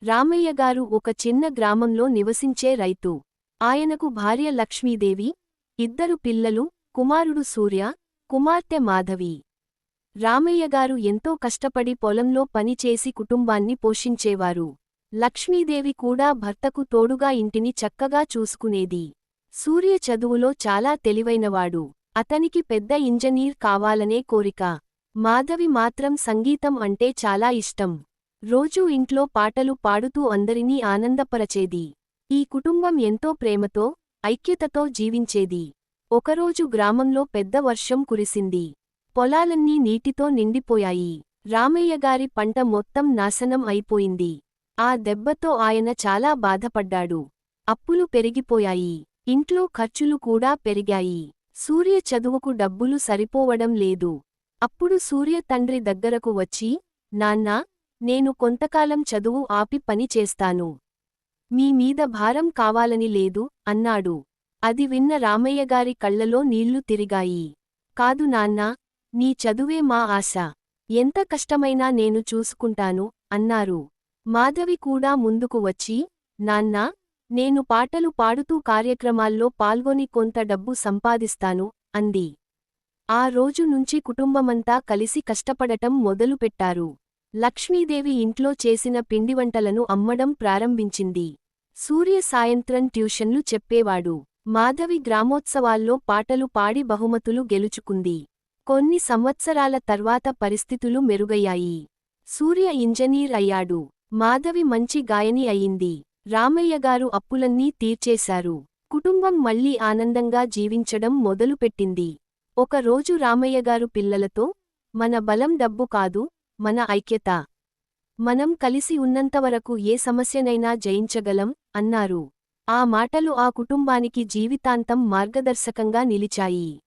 రామయ్యగారు ఒక చిన్న గ్రామంలో నివసించే రైతు. ఆయనకు భార్య లక్ష్మీదేవి, ఇద్దరు పిల్లలు, కుమారుడు సూర్య, కుమార్తె మాధవి. రామయ్యగారు ఎంతో కష్టపడి పొలంలో పనిచేసి కుటుంబాన్ని పోషించేవారు. లక్ష్మీదేవి కూడా భర్తకు తోడుగా ఇంటిని చక్కగా చూసుకునేది. సూర్య చదువులో చాలా తెలివైనవాడు. అతనికి పెద్ద ఇంజనీర్ కావాలనే కోరిక. మాధవి మాత్రం సంగీతం అంటే చాలా ఇష్టం. రోజూ ఇంట్లో పాటలు పాడుతూ అందరినీ ఆనందపరచేది. ఈ కుటుంబం ఎంతో ప్రేమతో, ఐక్యతతో జీవించేది. ఒకరోజు గ్రామంలో పెద్ద వర్షం కురిసింది. పొలాలన్నీ నీటితో నిండిపోయాయి. రామయ్యగారి పంట మొత్తం నాశనం అయిపోయింది. ఆ దెబ్బతో ఆయన చాలా బాధపడ్డాడు. అప్పులు పెరిగిపోయాయి. ఇంట్లో ఖర్చులు కూడా పెరిగాయి. సూర్య చదువుకు డబ్బులు సరిపోవడం లేదు. అప్పుడు సూర్య తండ్రి దగ్గరకు వచ్చి, నాన్నా, నేను కొంతకాలం చదువు ఆపి పని చేస్తాను. మీ మీద భారం కావాలని లేదు అన్నాడు. అది విన్న రామయ్యగారి కళ్లలో నీళ్లు తిరిగాయి. కాదు నాన్నా, నీ చదువే మా ఆశ. ఎంత కష్టమైనా నేను చూసుకుంటాను అన్నారు. మాధవి కూడా ముందుకు వచ్చి, నాన్నా, నేను పాటలు పాడుతూ కార్యక్రమాల్లో పాల్గొని కొంత డబ్బు సంపాదిస్తాను అంది. ఆ రోజు నుంచి కుటుంబమంతా కలిసి కష్టపడటం మొదలుపెట్టారు. లక్ష్మీదేవి ఇంట్లో చేసిన పిండివంటలను అమ్మడం ప్రారంభించింది. సూర్య సాయంత్రం ట్యూషన్లు చెప్పేవాడు. మాధవి గ్రామోత్సవాల్లో పాటలు పాడి బహుమతులు గెలుచుకుంది. కొన్ని సంవత్సరాల తర్వాత పరిస్థితులు మెరుగయ్యాయి. సూర్య ఇంజనీర్ అయ్యాడు. మాధవి మంచి గాయని అయింది. రామయ్యగారు అప్పులన్నీ తీర్చేశారు. కుటుంబం మళ్లీ ఆనందంగా జీవించడం మొదలుపెట్టింది. ఒకరోజు రామయ్యగారు పిల్లలతో, మన బలం డబ్బు కాదు, మన ఐక్యత. మనం కలిసి ఉన్నంతవరకు ఏ సమస్యనైనా జయించగలం అన్నారు. ఆ మాటలు ఆ కుటుంబానికి జీవితాంతం మార్గదర్శకంగా నిలిచాయి.